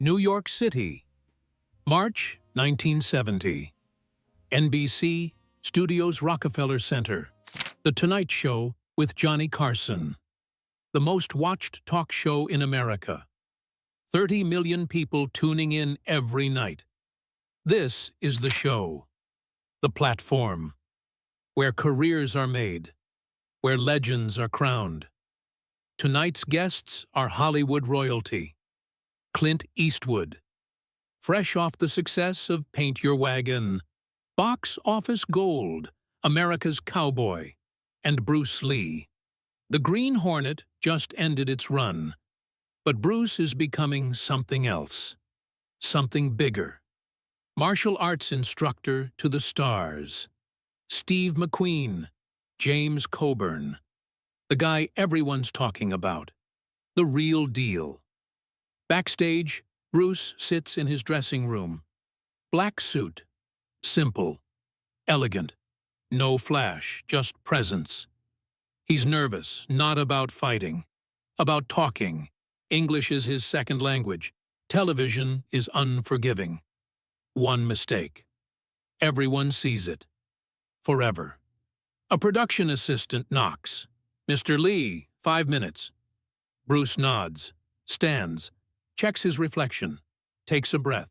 New York City, March 1970. NBC Studios Rockefeller Center. The Tonight Show with Johnny Carson. The most watched talk show in America. 30 million people tuning in every night. This is the show. The platform. Where careers are made. Where legends are crowned. Tonight's guests are Hollywood royalty. Clint Eastwood. Fresh off the success of Paint Your Wagon, Box Office Gold, America's Cowboy, and Bruce Lee. The Green Hornet just ended its run, but Bruce is becoming something else, something bigger. Martial arts instructor to the stars. Steve McQueen, James Coburn, the guy everyone's talking about, the real deal. Backstage, Bruce sits in his dressing room. Black suit, simple, elegant, no flash, just presence. He's nervous, not about fighting, about talking. English is his second language. Television is unforgiving. One mistake. Everyone sees it. Forever. A production assistant knocks. "Mr. Lee, 5 minutes." Bruce nods, stands, checks his reflection, takes a breath.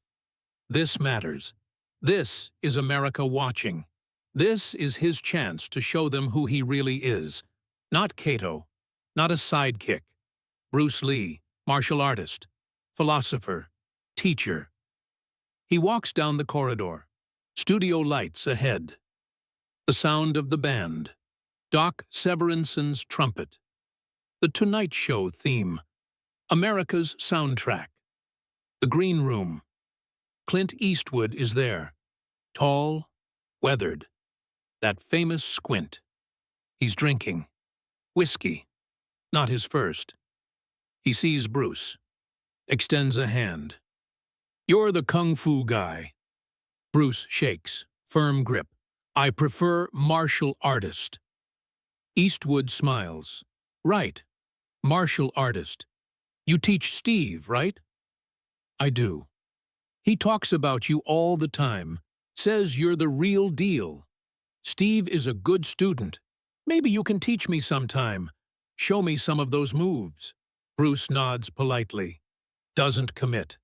This matters. This is America watching. This is his chance to show them who he really is. Not Cato, not a sidekick. Bruce Lee, martial artist, philosopher, teacher. He walks down the corridor. Studio lights ahead. The sound of the band. Doc Severinson's trumpet. The Tonight Show theme. America's soundtrack. The green room. Clint Eastwood is there. Tall, weathered. That famous squint. He's drinking. Whiskey. Not his first. He sees Bruce. Extends a hand. "You're the kung fu guy." Bruce shakes. Firm grip. "I prefer martial artist." Eastwood smiles. "Right. Martial artist. You teach Steve, right?" "I do. He talks about you all the time. Says you're the real deal. Steve is a good student. Maybe you can teach me sometime. Show me some of those moves." Bruce nods politely. Doesn't commit.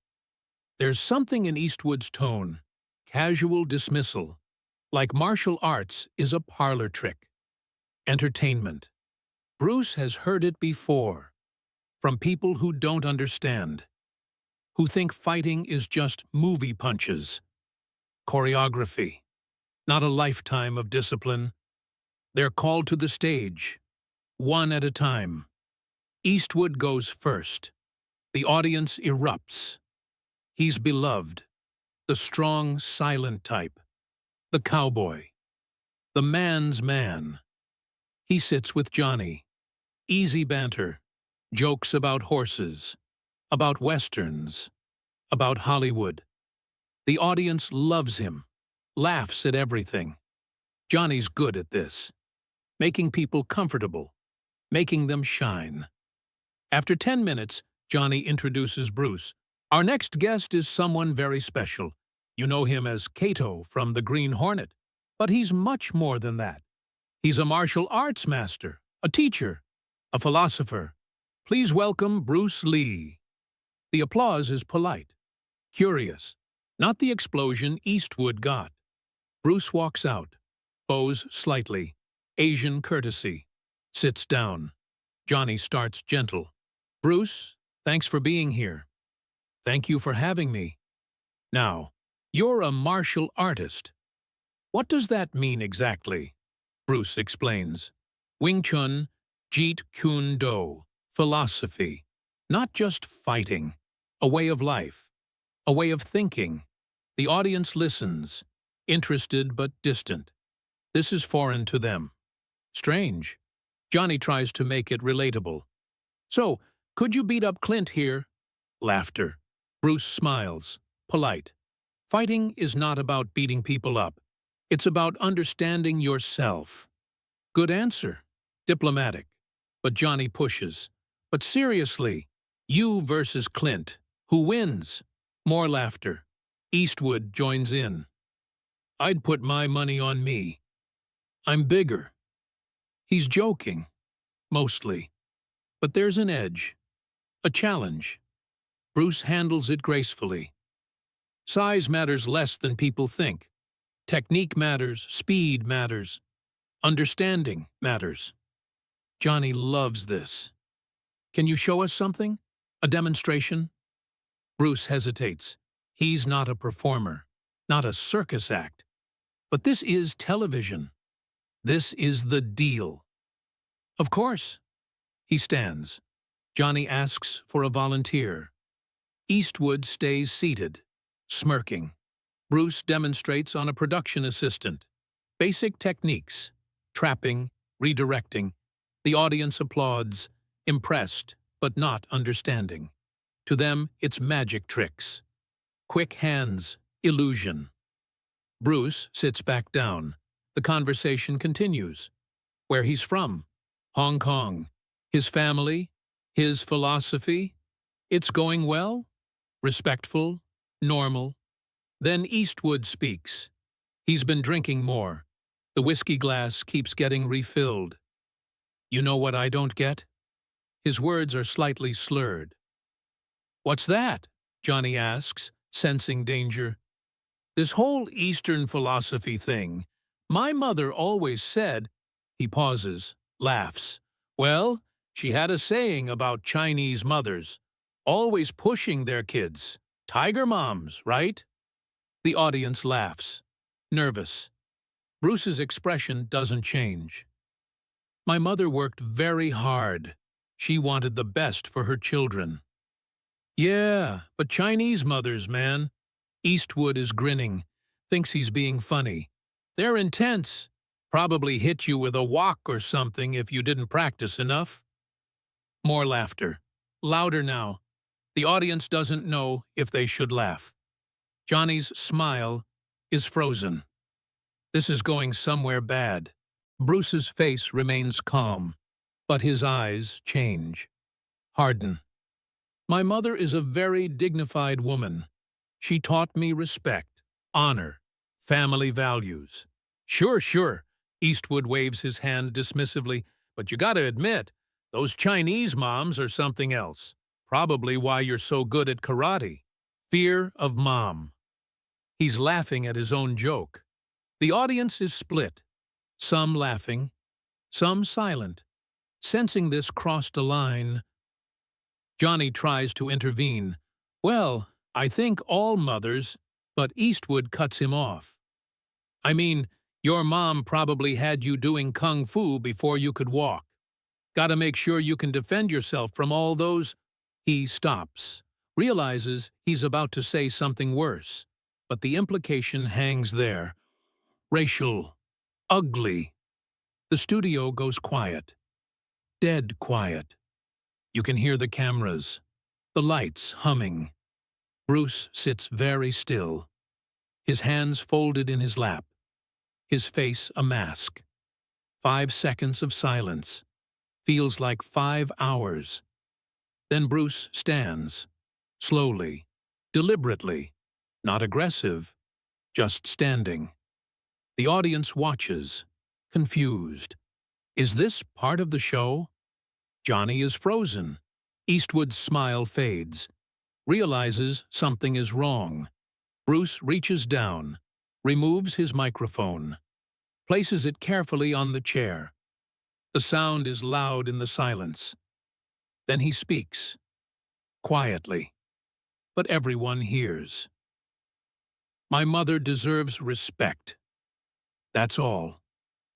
There's something in Eastwood's tone. Casual dismissal. Like martial arts is a parlor trick. Entertainment. Bruce has heard it before. From people who don't understand. Who think fighting is just movie punches. Choreography. Not a lifetime of discipline. They're called to the stage. One at a time. Eastwood goes first. The audience erupts. He's beloved. The strong, silent type. The cowboy. The man's man. He sits with Johnny. Easy banter. Jokes about horses. About westerns. About Hollywood. The audience loves him. Laughs at everything. Johnny's good at this. Making people comfortable. Making them shine. After 10 minutes, Johnny introduces Bruce. "Our next guest is someone very special. You know him as Cato from the Green Hornet, but he's much more than that. He's a martial arts master, a teacher, a philosopher. Please welcome Bruce Lee." The applause is polite, curious, not the explosion Eastwood got. Bruce walks out, bows slightly, Asian courtesy, sits down. Johnny starts gentle. "Bruce, thanks for being here." "Thank you for having me." "Now, you're a martial artist. What does that mean exactly?" Bruce explains. "Wing Chun, Jeet Kune Do, philosophy. Not just fighting. A way of life. A way of thinking." The audience listens, interested but distant. This is foreign to them. Strange. Johnny tries to make it relatable. "So, could you beat up Clint here?" Laughter. Bruce smiles, polite. Fighting is not about beating people up. It's about understanding yourself. Good answer. Diplomatic. But Johnny pushes. "But seriously, you versus Clint. Who wins?" More laughter. Eastwood joins in. I'd put my money on me. I'm bigger. He's joking, mostly. But there's an edge. A challenge. Bruce handles it gracefully. Size matters less than people think. Technique matters, speed matters, understanding matters. Johnny loves this. Can you show us something? A demonstration? Bruce hesitates. He's not a performer, not a circus act. But this is television. This is the deal. Of course. He stands. Johnny asks for a volunteer. Eastwood stays seated, smirking. Bruce demonstrates on a production assistant. Basic techniques. Trapping, redirecting. The audience applauds, impressed, but not understanding. To them, it's magic tricks. Quick hands, illusion. Bruce sits back down. The conversation continues. Where he's from. Hong Kong. His family. His philosophy. It's going well. Respectful. Normal. Then Eastwood speaks. He's been drinking more. The whiskey glass keeps getting refilled. You know what I don't get? His words are slightly slurred. What's that? Johnny asks, sensing danger. This whole Eastern philosophy thing. My mother always said. He pauses, laughs. Well, she had a saying about Chinese mothers. Always pushing their kids. Tiger moms, right? The audience laughs. Nervous. Bruce's expression doesn't change. My mother worked very hard. She wanted the best for her children. Yeah, but Chinese mothers, man. Eastwood is grinning, thinks he's being funny. They're intense. Probably hit you with a wok or something if you didn't practice enough. More laughter. Louder now. The audience doesn't know if they should laugh. Johnny's smile is frozen. This is going somewhere bad. Bruce's face remains calm, but his eyes change. Harden. My mother is a very dignified woman. She taught me respect, honor, family values. Sure. Eastwood waves his hand dismissively, but you gotta admit, those Chinese moms are something else. Probably why you're so good at karate. Fear of mom. He's laughing at his own joke. The audience is split. Some laughing, some silent. Sensing this crossed a line, Johnny tries to intervene. Well, I think all mothers, but Eastwood cuts him off. I mean, your mom probably had you doing kung fu before you could walk. Gotta make sure you can defend yourself from all those. He stops, realizes he's about to say something worse, but the implication hangs there. Racial. Ugly. The studio goes quiet. Dead quiet. You can hear the cameras, the lights humming. Bruce sits very still, his hands folded in his lap, his face a mask. 5 seconds of silence. Feels like 5 hours. Then Bruce stands, slowly, deliberately, not aggressive, just standing. The audience watches, confused. Is this part of the show? Johnny is frozen. Eastwood's smile fades. Realizes something is wrong. Bruce reaches down, removes his microphone, places it carefully on the chair. The sound is loud in the silence. Then he speaks, quietly, but everyone hears. My mother deserves respect. That's all.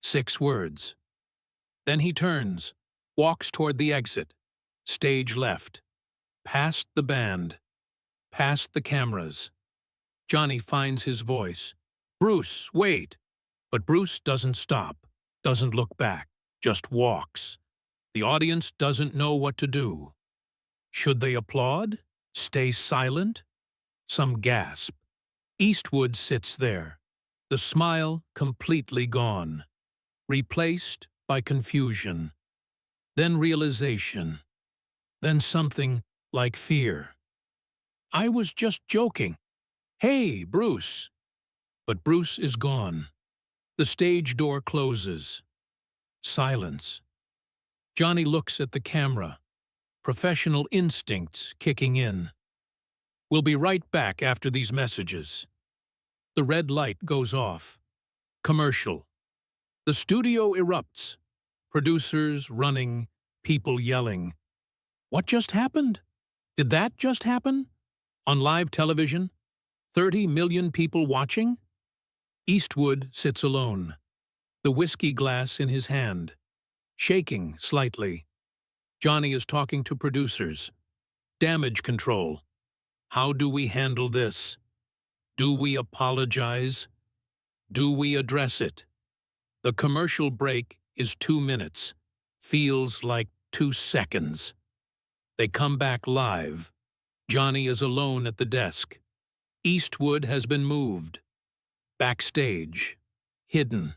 6 words. Then he turns, walks toward the exit, stage left, past the band, past the cameras. Johnny finds his voice. Bruce, wait. But Bruce doesn't stop, doesn't look back, just walks. The audience doesn't know what to do. Should they applaud? Stay silent? Some gasp. Eastwood sits there, the smile completely gone, replaced by confusion, then realization, then something like fear. I was just joking. Hey, Bruce. But Bruce is gone. The stage door closes. Silence. Johnny looks at the camera, professional instincts kicking in. We'll be right back after these messages. The red light goes off. Commercial. The studio erupts. Producers running, people yelling. What just happened? Did that just happen? On live television? 30 million people watching? Eastwood sits alone, the whiskey glass in his hand, shaking slightly. Johnny is talking to producers. Damage control. How do we handle this? Do we apologize? Do we address it? The commercial break is 2 minutes. Feels like 2 seconds. They come back live. Johnny is alone at the desk. Eastwood has been moved. Backstage. Hidden.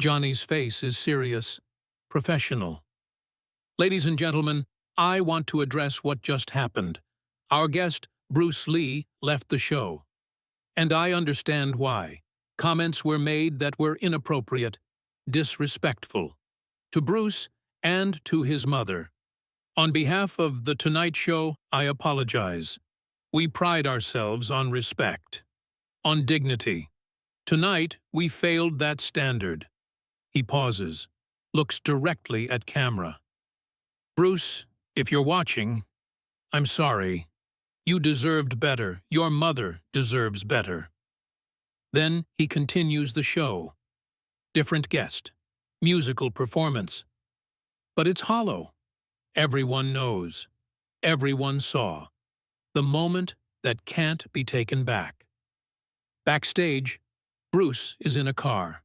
Johnny's face is serious, professional. Ladies and gentlemen, I want to address what just happened. Our guest, Bruce Lee, left the show. And I understand why. Comments were made that were inappropriate, disrespectful, to Bruce and to his mother. On behalf of The Tonight Show, I apologize. We pride ourselves on respect, on dignity. Tonight, we failed that standard. He pauses, looks directly at camera. Bruce, if you're watching, I'm sorry. You deserved better. Your mother deserves better. Then he continues the show. Different guest, musical performance. But it's hollow. Everyone knows. Everyone saw. The moment that can't be taken back. Backstage, Bruce is in a car,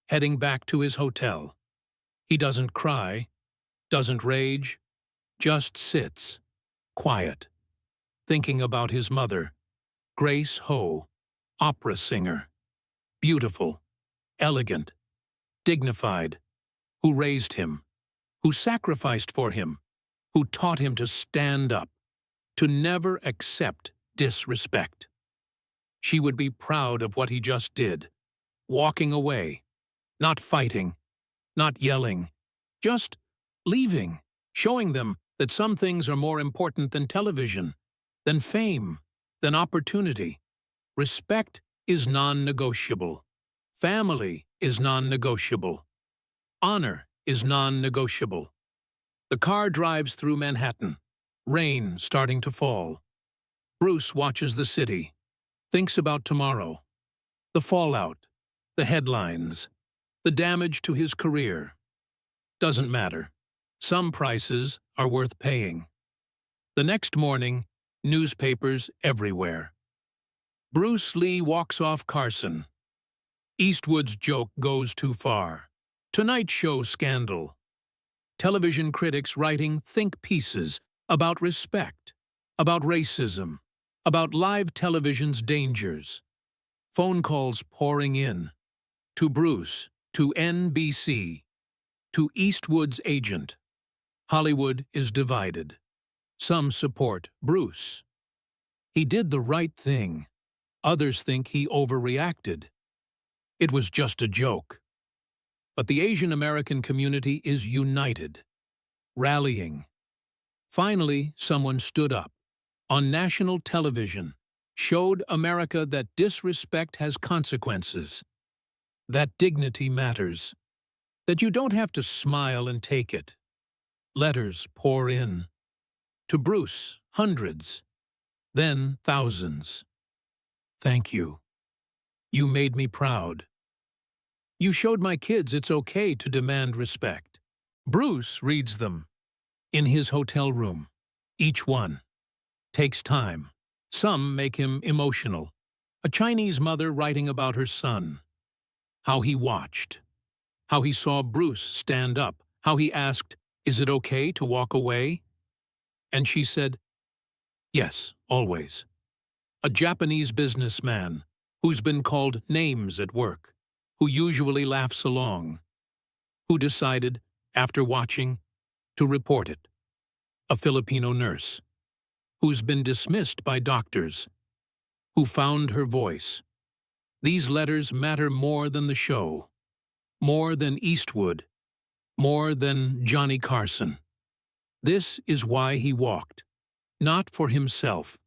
heading back to his hotel. He doesn't cry, doesn't rage, just sits, quiet, thinking about his mother, Grace Ho, opera singer, beautiful, elegant, dignified, who raised him, who sacrificed for him, who taught him to stand up, to never accept disrespect. She would be proud of what he just did, walking away, not fighting, not yelling, just leaving, showing them that some things are more important than television, than fame, than opportunity. Respect is non-negotiable. Family is non-negotiable. Honor is non-negotiable. The car drives through Manhattan, rain starting to fall. Bruce watches the city, thinks about tomorrow, the fallout, the headlines, the damage to his career. Doesn't matter. Some prices are worth paying. The next morning, newspapers everywhere. Bruce Lee walks off Carson. Eastwood's joke goes too far. Tonight Show scandal. Television critics writing think pieces about respect, about racism, about live television's dangers. Phone calls pouring in. To Bruce, to NBC, to Eastwood's agent. Hollywood is divided. Some support Bruce. He did the right thing. Others think he overreacted. It was just a joke. But the Asian American community is united, rallying. Finally, someone stood up, on national television, showed America that disrespect has consequences, that dignity matters, that you don't have to smile and take it. Letters pour in. To Bruce, hundreds, then thousands. Thank you. You made me proud. You showed my kids it's okay to demand respect. Bruce reads them. In his hotel room. Each one. Takes time. Some make him emotional. A Chinese mother writing about her son. How he watched. How he saw Bruce stand up. How he asked, "Is it okay to walk away?" And she said, "Yes, always." A Japanese businessman who's been called names at work, who usually laughs along, who decided, after watching, to report it. A Filipino nurse. who's been dismissed by doctors, who found her voice. These letters matter more than the show, more than Eastwood, more than Johnny Carson. This is why he walked, not for himself,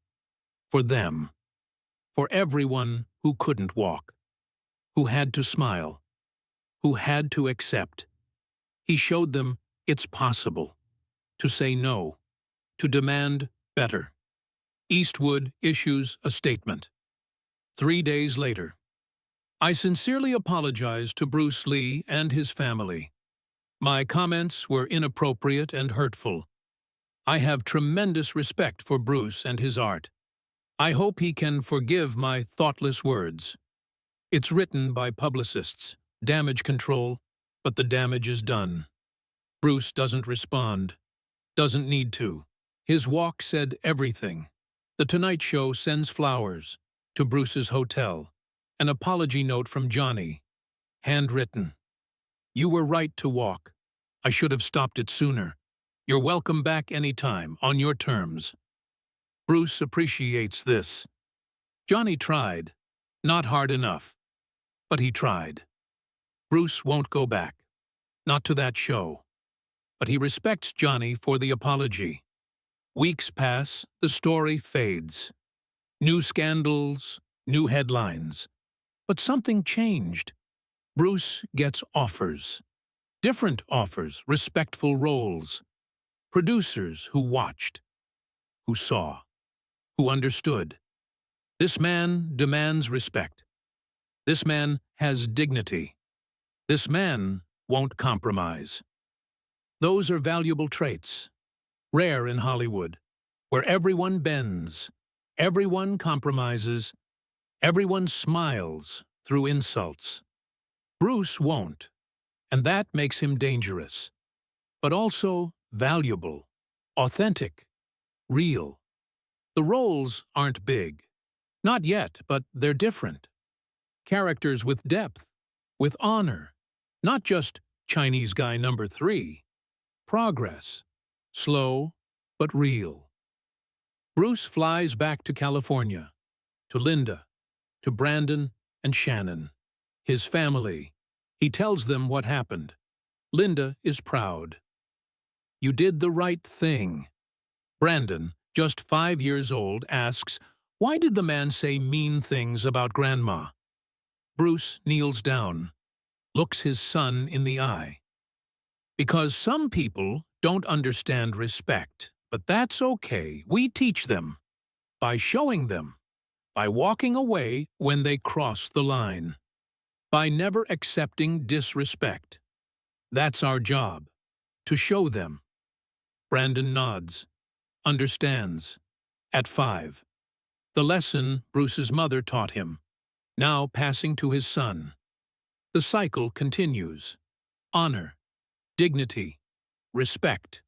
for them, for everyone who couldn't walk, who had to smile, who had to accept. He showed them it's possible to say no, to demand better. Eastwood issues a statement. 3 days later, I sincerely apologize to Bruce Lee and his family. My comments were inappropriate and hurtful. I have tremendous respect for Bruce and his art. I hope he can forgive my thoughtless words. It's written by publicists, damage control, but the damage is done. Bruce doesn't respond, doesn't need to. His walk said everything. The Tonight Show sends flowers to Bruce's hotel. An apology note from Johnny, handwritten. You were right to walk. I should have stopped it sooner. You're welcome back anytime, on your terms. Bruce appreciates this. Johnny tried. Not hard enough. But he tried. Bruce won't go back. Not to that show. But he respects Johnny for the apology. Weeks pass, the story fades. New scandals, new headlines. But something changed. Bruce gets offers. Different offers, respectful roles. Producers who watched, who saw, who understood. This man demands respect. This man has dignity. This man won't compromise. Those are valuable traits, rare in Hollywood, where everyone bends, everyone compromises, everyone smiles through insults. Bruce won't, and that makes him dangerous, but also valuable, authentic, real. The roles aren't big. Not yet, but they're different. Characters with depth, with honor, not just Chinese guy number 3. Progress, slow but real. Bruce flies back to California, to Linda, to Brandon and Shannon, his family. He tells them what happened. Linda is proud. You did the right thing. Brandon, just 5 years old, asks, why did the man say mean things about Grandma? Bruce kneels down, looks his son in the eye. Because some people don't understand respect, but that's okay. We teach them by showing them, by walking away when they cross the line, by never accepting disrespect. That's our job, to show them. Brandon nods, understands. At 5. The lesson Bruce's mother taught him, now passing to his son. The cycle continues. Honor, dignity, respect,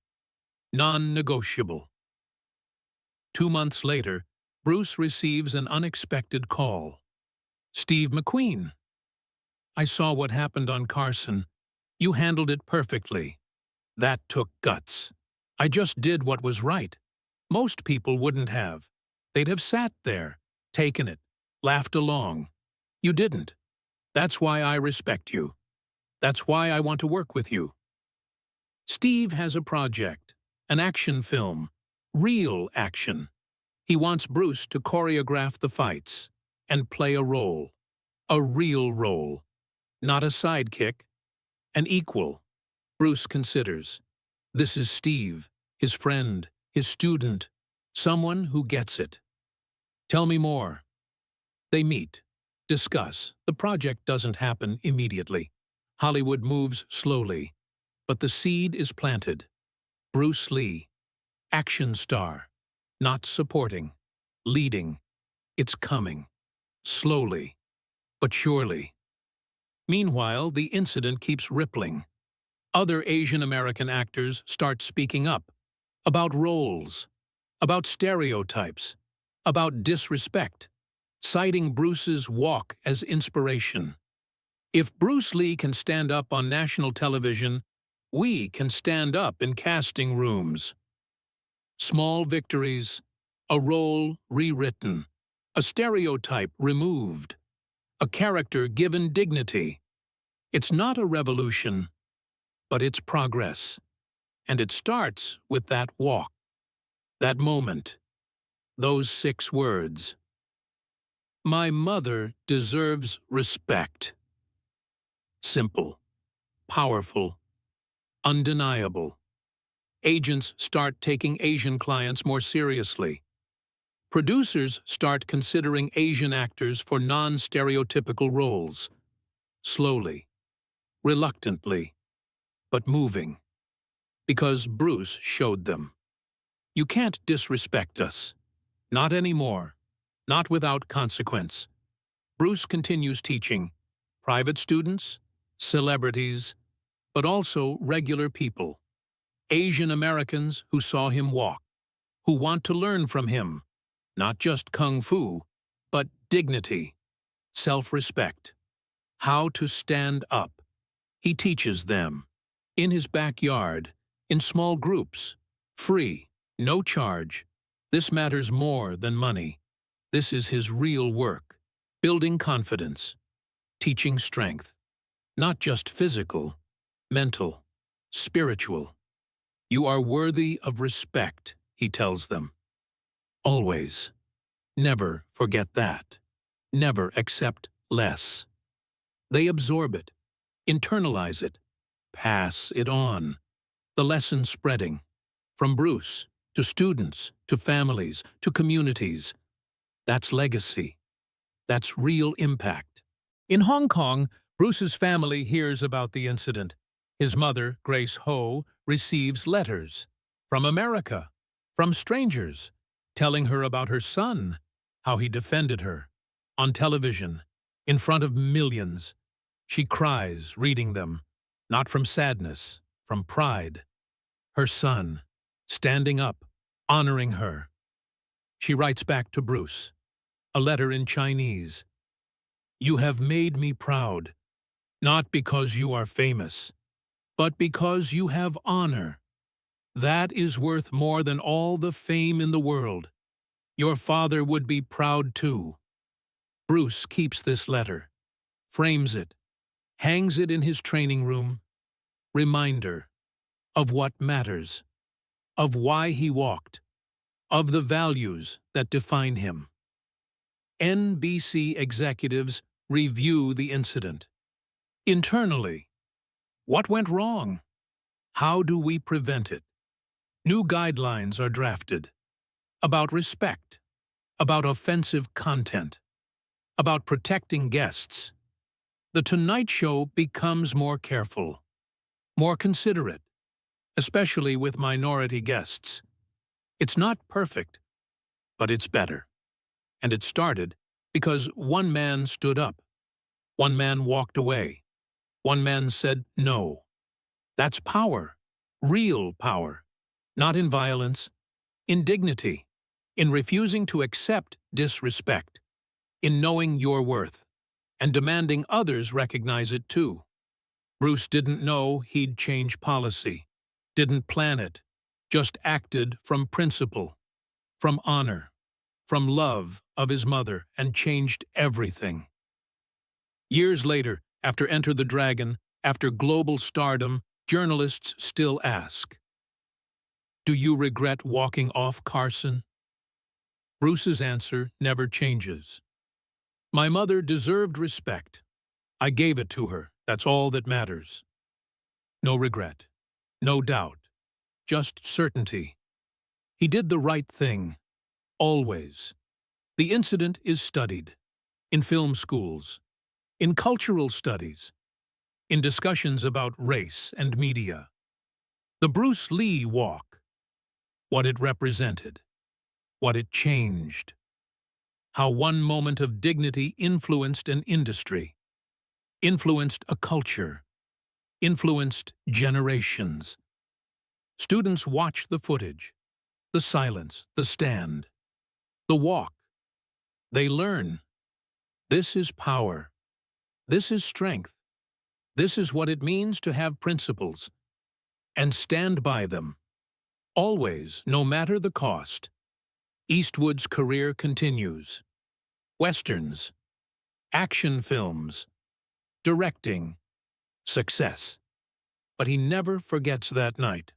non-negotiable. 2 months later, Bruce receives an unexpected call. Steve McQueen. I saw what happened on Carson. You handled it perfectly. That took guts. I just did what was right. Most people wouldn't have. They'd have sat there, taken it, laughed along. You didn't. That's why I respect you. That's why I want to work with you. Steve has a project, an action film, real action. He wants Bruce to choreograph the fights and play a role, a real role, not a sidekick, an equal. Bruce considers. This is Steve, his friend, his student, someone who gets it. Tell me more. They meet, discuss. The project doesn't happen immediately. Hollywood moves slowly, but the seed is planted. Bruce Lee, action star, not supporting, leading. It's coming, slowly, but surely. Meanwhile, the incident keeps rippling. Other Asian American actors start speaking up about roles, about stereotypes, about disrespect, citing Bruce's walk as inspiration. If Bruce Lee can stand up on national television, we can stand up in casting rooms. Small victories, A role rewritten, a stereotype removed, a character given dignity. It's not a revolution, but it's progress. And it starts with that walk, that moment, those 6 words. My mother deserves respect. Simple, powerful, undeniable. Agents start taking Asian clients more seriously. Producers start considering Asian actors for non-stereotypical roles. Slowly, reluctantly, but moving. Because Bruce showed them. You can't disrespect us. Not anymore. Not without consequence. Bruce continues teaching. Private students, celebrities, but also regular people. Asian Americans who saw him walk, who want to learn from him. Not just kung fu, but dignity, self-respect, how to stand up. He teaches them. In his backyard, in small groups, free, no charge. This matters more than money. This is his real work, building confidence, teaching strength, not just physical, mental, spiritual. You are worthy of respect, he tells them. Always. Never forget that. Never accept less. They absorb it, internalize it, pass it on. The lesson spreading, from Bruce to students, to families, to communities. That's legacy. That's real impact. In Hong Kong, Bruce's family hears about the incident. His mother, Grace Ho, receives letters from America, from strangers, telling her about her son, how he defended her, on television, in front of millions. She cries reading them, not from sadness, from pride. Her son, standing up, honoring her. She writes back to Bruce, a letter in Chinese. You have made me proud, not because you are famous, but because you have honor. That is worth more than all the fame in the world. Your father would be proud too. Bruce keeps this letter, frames it, hangs it in his training room. Reminder of what matters, of why he walked, of the values that define him. NBC executives review the incident. Internally, what went wrong? How do we prevent it? New guidelines are drafted about respect, about offensive content, about protecting guests. The Tonight Show becomes more careful, more considerate, especially with minority guests. It's not perfect, but it's better. And it started because one man stood up. One man walked away. One man said no. That's power, real power, not in violence, in dignity, in refusing to accept disrespect, in knowing your worth, and demanding others recognize it too. Bruce didn't know he'd change policy, didn't plan it, just acted from principle, from honor, from love of his mother, and changed everything. Years later, after Enter the Dragon, after global stardom, journalists still ask, do you regret walking off Carson? Bruce's answer never changes. My mother deserved respect. I gave it to her. That's all that matters. No regret, no doubt, just certainty. He did the right thing, always. The incident is studied in film schools, in cultural studies, in discussions about race and media. The Bruce Lee walk, what it represented, what it changed, how one moment of dignity influenced an industry, influenced a culture, influenced generations. Students watch the footage, the silence, the stand, the walk. They learn. This is power. This is strength. This is what it means to have principles and stand by them. Always, no matter the cost. Eastwood's career continues. Westerns, action films, directing, success. But he never forgets that night.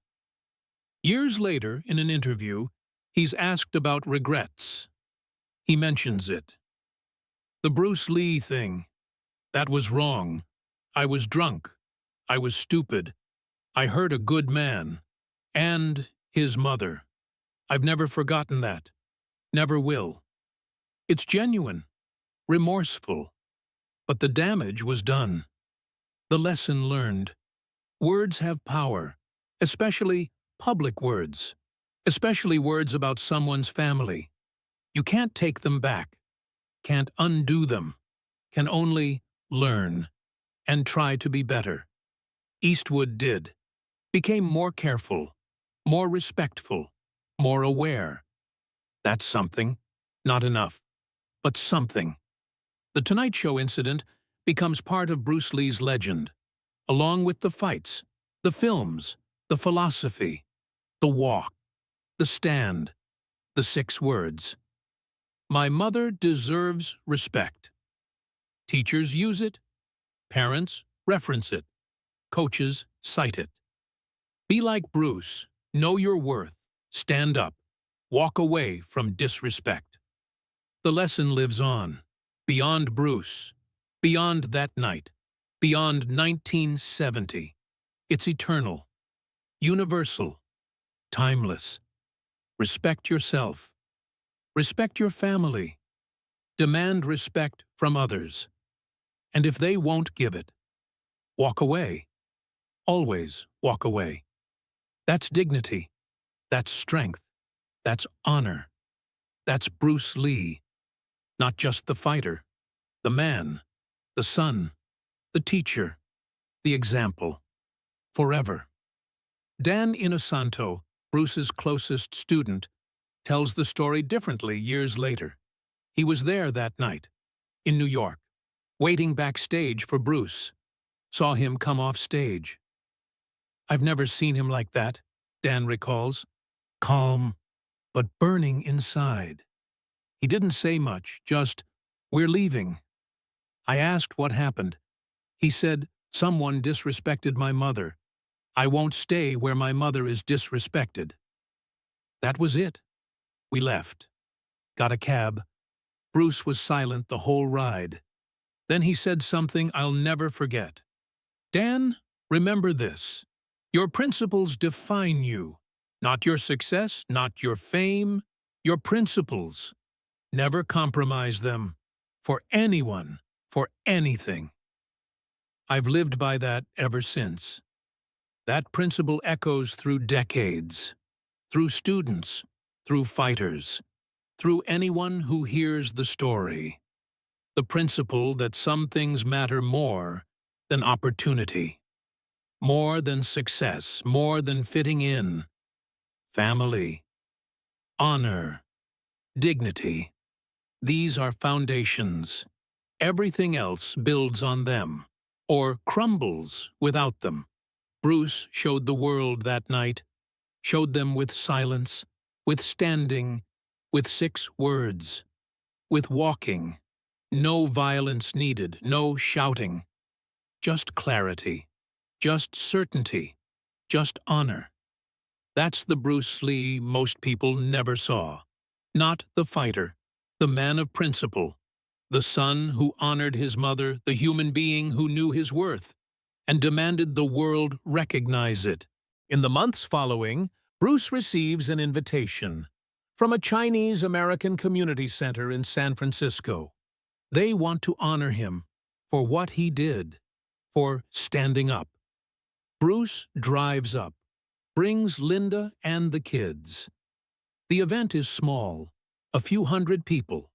Years later, in an interview, he's asked about regrets. He mentions it. The Bruce Lee thing. That was wrong. I was drunk. I was stupid. I hurt a good man. And his mother. I've never forgotten that. Never will. It's genuine. Remorseful. But the damage was done. The lesson learned. Words have power, especially public words, especially words about someone's family. You can't take them back, can't undo them, can only learn and try to be better. Eastwood did, became more careful, more respectful, more aware. That's something, not enough, but something. The Tonight Show incident becomes part of Bruce Lee's legend, along with the fights, the films, the philosophy, the walk, the stand, the 6 words. My mother deserves respect. Teachers use it. Parents reference it. Coaches cite it. Be like Bruce. Know your worth. Stand up. Walk away from disrespect. The lesson lives on. Beyond Bruce. Beyond that night. Beyond 1970. It's eternal. Universal. Timeless. Respect yourself. Respect your family. Demand respect from others. And if they won't give it, walk away. Always walk away. That's dignity. That's strength. That's honor. That's Bruce Lee. Not just the fighter, the man, the son, the teacher, the example. Forever. Dan Inosanto, Bruce's closest student, tells the story differently years later. He was there that night, in New York, waiting backstage for Bruce. Saw him come off stage. I've never seen him like that, Dan recalls. Calm, but burning inside. He didn't say much, just, "We're leaving." I asked what happened. He said, "Someone disrespected my mother. I won't stay where my mother is disrespected." That was it. We left. Got a cab. Bruce was silent the whole ride. Then he said something I'll never forget. Dan, remember this. Your principles define you. Not your success, not your fame, your principles. Never compromise them. For anyone, for anything. I've lived by that ever since. That principle echoes through decades, through students, through fighters, through anyone who hears the story. The principle that some things matter more than opportunity, more than success, more than fitting in. Family, honor, dignity. These are foundations. Everything else builds on them, or crumbles without them. Bruce showed the world that night, showed them with silence, with standing, with 6 words, with walking. No violence needed, no shouting. Just clarity, just certainty, just honor. That's the Bruce Lee most people never saw. Not the fighter, the man of principle, the son who honored his mother, the human being who knew his worth, and demanded the world recognize it. In the months following, Bruce receives an invitation from a Chinese-American community center in San Francisco. They want to honor him for what he did, for standing up. Bruce drives up, brings Linda and the kids. The event is small, a few hundred people,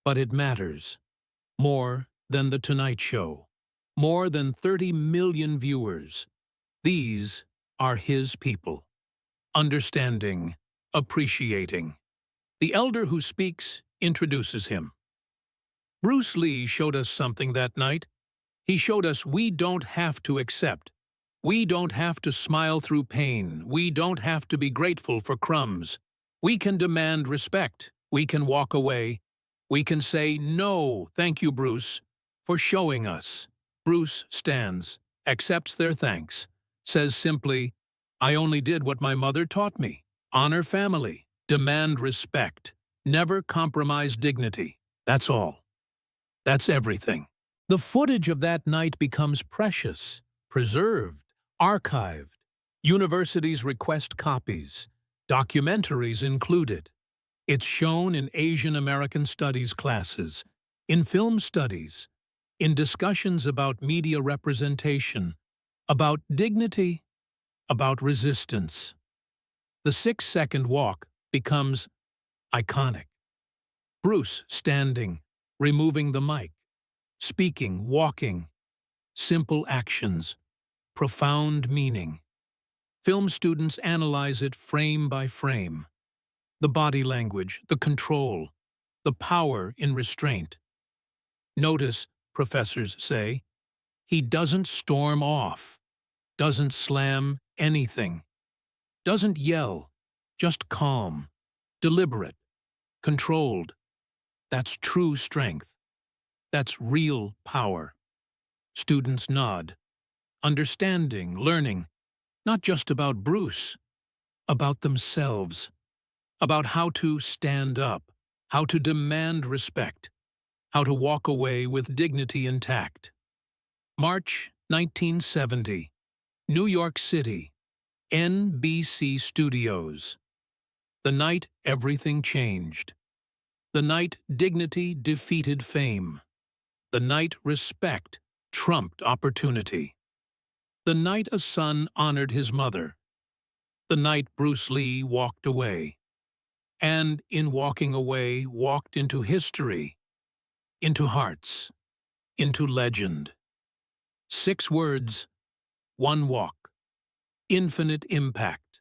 but it matters. More than The Tonight Show, more than 30 million viewers. These are his people. Understanding, appreciating. The elder who speaks introduces him. Bruce Lee showed us something that night. He showed us we don't have to accept. We don't have to smile through pain. We don't have to be grateful for crumbs. We can demand respect. We can walk away. We can say, "No, thank you, Bruce, for showing us." Bruce stands, accepts their thanks, says simply, "I only did what my mother taught me. Honor family, demand respect, never compromise dignity. That's all. That's everything." The footage of that night becomes precious, preserved, archived. Universities request copies, documentaries included. It's shown in Asian American Studies classes, in film studies, in discussions about media representation, about dignity, about resistance. The 6-second walk becomes iconic. Bruce standing, removing the mic, speaking, walking, simple actions, profound meaning. Film students analyze it frame by frame. The body language, the control, the power in restraint. Notice, professors say, he doesn't storm off, doesn't slam anything, doesn't yell, just calm, deliberate, controlled. That's true strength. That's real power. Students nod, understanding, learning, not just about Bruce, about themselves, about how to stand up, how to demand respect, how to walk away with dignity intact. March 1970, New York City, NBC Studios. The night everything changed. The night dignity defeated fame. The night respect trumped opportunity. The night a son honored his mother. The night Bruce Lee walked away. And in walking away, walked into history, into hearts, into legend. 6 words, 1 walk, infinite impact.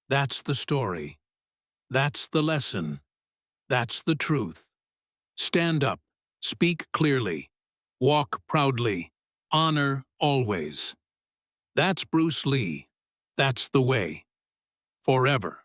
That's the story. That's the lesson. That's the truth. Stand up, speak clearly, walk proudly, honor always. That's Bruce Lee. That's the way. Forever.